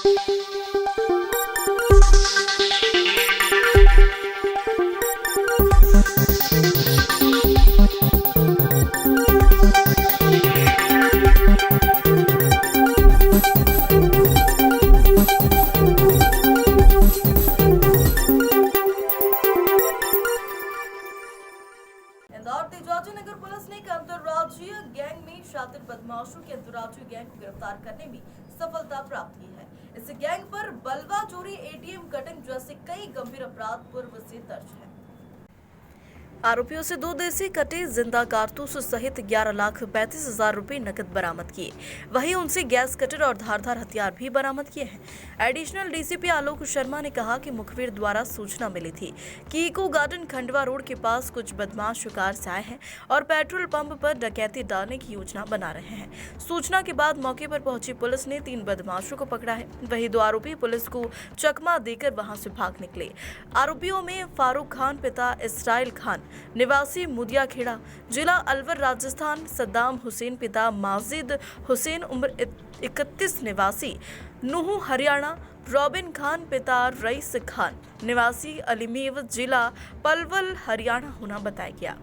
इंदौर तेजाजी नगर police ने एक अंतर्राज्यीय गैंग में शातिर बदमाशों की अंतर्राज्यीय गैंग को गिरफ्तार करने में सफलता प्राप्त की है। इस गैंग पर बलवा चोरी, एटीएम कटिंग जैसे कई गंभीर अपराध पूर्व से दर्ज है। आरोपियों से 2 देसी कटे जिंदा कारतूस सहित 11,35,000 रुपए नकद बरामद किए। वहीं उनसे गैस कटर और धारदार हथियार भी बरामद किए हैं। एडिशनल डीसीपी आलोक शर्मा ने कहा कि मुखबिर द्वारा सूचना मिली थी कि इको गार्डन खंडवा रोड के पास कुछ बदमाश शिकार से आए हैं और पेट्रोल पंप पर डकैती डालने की योजना बना रहे हैं। सूचना के बाद मौके पर पहुंची पुलिस ने 3 बदमाशों को पकड़ा है। वहीं 2 आरोपी पुलिस को चकमा देकर वहां से भाग निकले। आरोपियों में फारूक खान पिता इसराइल खान निवासी मुदिया खेड़ा, जिला अलवर राजस्थान, सद्दाम हुसैन पिता माजिद हुसैन उम्र 31 निवासी नूह हरियाणा, रॉबिन खान पिता रईस खान निवासी अलीमेव, जिला पलवल हरियाणा होना बताया गया।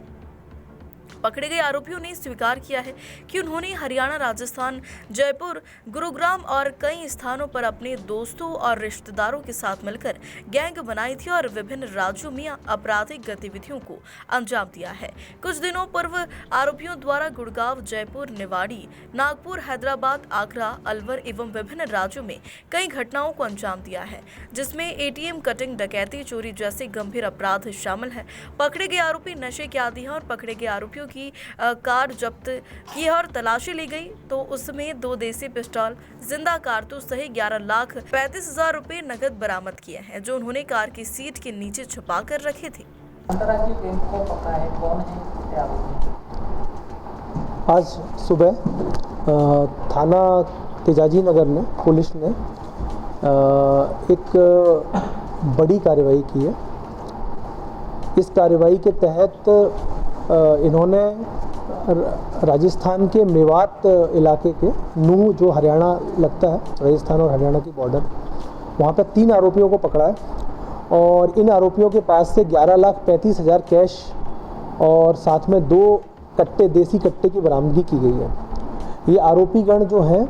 पकड़े गए आरोपियों ने स्वीकार किया है कि उन्होंने हरियाणा, राजस्थान, जयपुर, गुरुग्राम और कई स्थानों पर अपने दोस्तों और रिश्तेदारों के साथ मिलकर गैंग बनाई थी और विभिन्न राज्यों में आपराधिक गतिविधियों को अंजाम दिया है। कुछ दिनों पूर्व आरोपियों द्वारा गुड़गांव, जयपुर, निवाड़ी, नागपुर, हैदराबाद, आगरा, अलवर एवं विभिन्न राज्यों में कई घटनाओं को अंजाम दिया है, जिसमें एटीएम कटिंग, डकैती, चोरी जैसे गंभीर अपराध शामिल है। पकड़े गए आरोपी नशे के आदी हैं और पकड़े गए आरोपियों की कार जब्त की और तलाशी ली गई तो उसमें 2 देसी पिस्टल, जिंदा कारतूस सहित 11,35,000 रुपए नकद बरामद किए हैं, जो उन्होंने कार की सीट के नीचे छुपा कर रखे थे। अंतर्राज्यीय गैंग को पकड़ा है, कौन है, किससे आरोपी? आज सुबह थाना तेजाजी नगर में पुलिस ने एक बड़ी कार्रवाई की है। इस कार्रवाई के तहत इन्होंने राजस्थान के मेवात इलाके के नूह, जो हरियाणा लगता है, राजस्थान और हरियाणा की बॉर्डर, वहाँ पर 3 आरोपियों को पकड़ा है और इन आरोपियों के पास से 11,35,000 कैश और साथ में 2 कट्टे, देसी कट्टे की बरामदगी की गई है। ये आरोपीगण जो हैं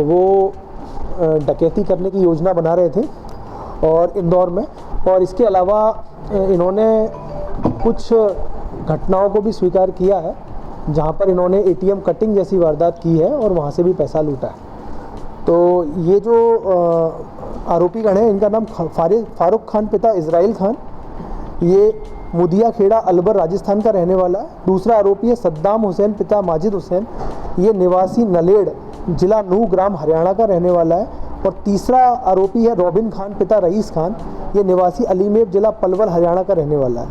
वो डकैती करने की योजना बना रहे थे और इंदौर में, और इसके अलावा इन्होंने कुछ घटनाओं को भी स्वीकार किया है जहां पर इन्होंने एटीएम कटिंग जैसी वारदात की है और वहां से भी पैसा लूटा है। तो ये जो आरोपीगण हैं, इनका नाम फारूक खान पिता इसराइल खान, ये मुदिया खेड़ा अलवर राजस्थान का रहने वाला है। दूसरा आरोपी है सद्दाम हुसैन पिता माजिद हुसैन, ये निवासी नलेड़, जिला नूह ग्राम हरियाणा का रहने वाला है। और तीसरा आरोपी है रॉबिन खान पिता रईस खान, ये निवासी अलीमेव, जिला पलवल हरियाणा का रहने वाला है।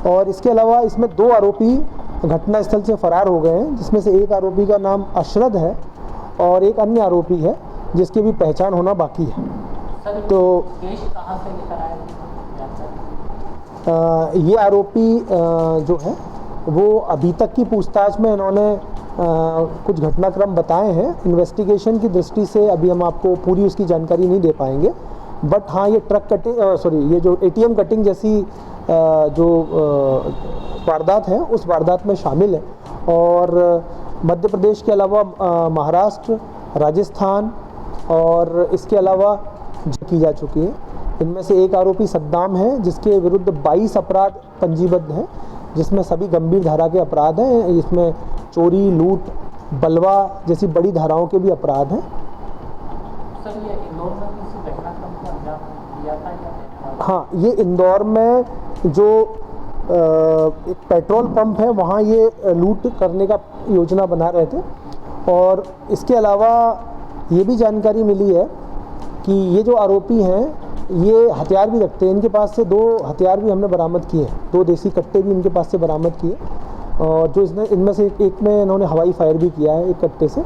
और इसके अलावा इसमें 2 आरोपी घटनास्थल से फरार हो गए हैं, जिसमें से एक आरोपी का नाम अशरद है और एक अन्य आरोपी है जिसकी भी पहचान होना बाकी है। तो कहाँ से लेकर आए? ये आरोपी जो है वो अभी तक की पूछताछ में इन्होंने कुछ घटनाक्रम बताए हैं। इन्वेस्टिगेशन की दृष्टि से अभी हम आपको पूरी उसकी जानकारी नहीं दे पाएंगे, बट हाँ, ये ट्रक कटिंग ये जो एटीएम कटिंग जैसी जो वारदात है उस वारदात में शामिल है। और मध्य प्रदेश के अलावा महाराष्ट्र, राजस्थान और इसके अलावा की जा चुकी है। इनमें से एक आरोपी सद्दाम है जिसके विरुद्ध 22 अपराध पंजीबद्ध हैं, जिसमें सभी गंभीर धारा के अपराध हैं। इसमें चोरी, लूट, बलवा जैसी बड़ी धाराओं के भी अपराध हैं। सर, ये इंदौर में किसी घटनाक्रम को अंजाम दिया था या? हाँ, ये इंदौर में जो एक पेट्रोल पंप है वहाँ ये लूट करने का योजना बना रहे थे। और इसके अलावा ये भी जानकारी मिली है कि ये जो आरोपी हैं ये हथियार भी रखते हैं। इनके पास से 2 हथियार भी हमने बरामद किए, 2 देसी कट्टे भी इनके पास से बरामद किए। और जो इनमें से एक में इन्होंने हवाई फायर भी किया है एक कट्टे से,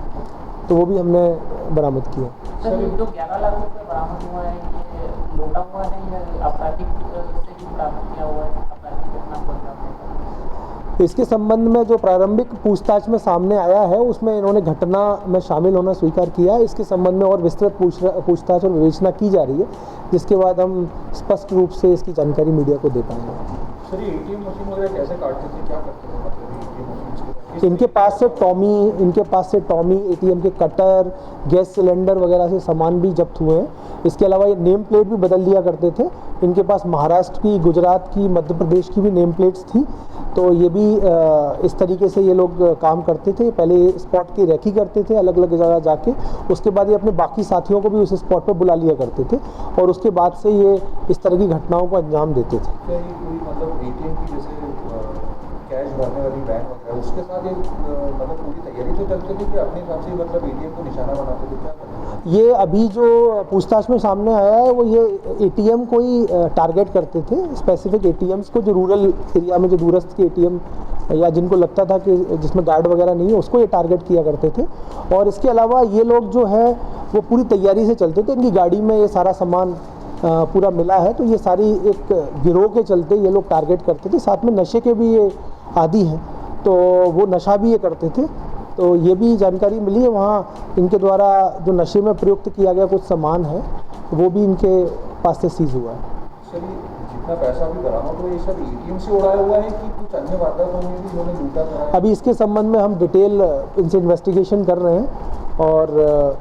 तो वो भी हमने बरामद किया। सर, जो 11 लाख रुपये बरामद हुआ है, ये लूटा हुआ है या आपराधिक से भी बरामद किया हुआ है? आपराधिक घटना को अंजाम देकर तो इसके संबंध में जो प्रारंभिक पूछताछ में सामने आया है उसमें इन्होंने घटना में शामिल होना स्वीकार किया है। इसके संबंध में और विस्तृत पूछताछ और विवेचना की जा रही है, जिसके बाद हम स्पष्ट रूप से इसकी जानकारी मीडिया को दे पाएंगे। सर ये एटीएम मशीन वगैरह कैसे काटते थे, क्या करते थे, मतलब एटीएम मशीन इनके पास से टॉमी, एटीएम के कटर, गैस सिलेंडर वगैरह से सामान भी जब्त हुए हैं। इसके अलावा ये नेम प्लेट भी बदल दिया करते थे। इनके पास महाराष्ट्र की, गुजरात की, मध्य प्रदेश की भी नेम प्लेट्स थी। तो ये भी इस तरीके से ये लोग काम करते थे। पहले स्पॉट की रेकी करते थे अलग अलग जगह जाके, उसके बाद ये अपने बाकी साथियों को भी उस स्पॉट पर बुला लिया करते थे और उसके बाद से ये इस तरह की घटनाओं को अंजाम देते थे। क्या ये कोई मतलब एटीएम की जैसे कैश भरने वाली बैंक वगैरह उसके साथ ये मतलब पूरी तैयारी तो चलती थी कि अपने हिसाब से मतलब एटीएम को निशाना बनाते थे, क्या करते थे? ये अभी जो पूछताछ में सामने आया है वो ये एटीएम को ही टारगेट करते थे, स्पेसिफिक एटीएम्स को, जो रूरल एरिया में जो दूरस्थ के एटीएम या जिनको लगता था कि जिसमें गार्ड वगैरह नहीं है उसको ये टारगेट किया करते थे। और इसके अलावा ये लोग जो है वो पूरी तैयारी से चलते थे। इनकी गाड़ी में ये सारा सामान पूरा मिला है, तो ये सारी एक गिरोह के चलते ये लोग टारगेट करते थे। साथ में नशे के भी ये आदी हैं, तो वो नशा भी ये करते थे। तो ये भी जानकारी मिली है वहाँ इनके द्वारा जो नशे में प्रयुक्त किया गया कुछ सामान है वो भी इनके पास से सीज हुआ है। सर ये जितना पैसा भी बरामद हुआ ये सब एटीएम से उड़ाया हुआ है कि कुछ अन्य वारदातों में भी इन्होंने लूटा था? अभी इसके संबंध में हम डिटेल इनसे इन्वेस्टिगेशन कर रहे हैं और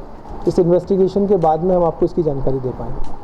इस इन्वेस्टिगेशन के बाद में हम आपको इसकी जानकारी दे पाएंगे।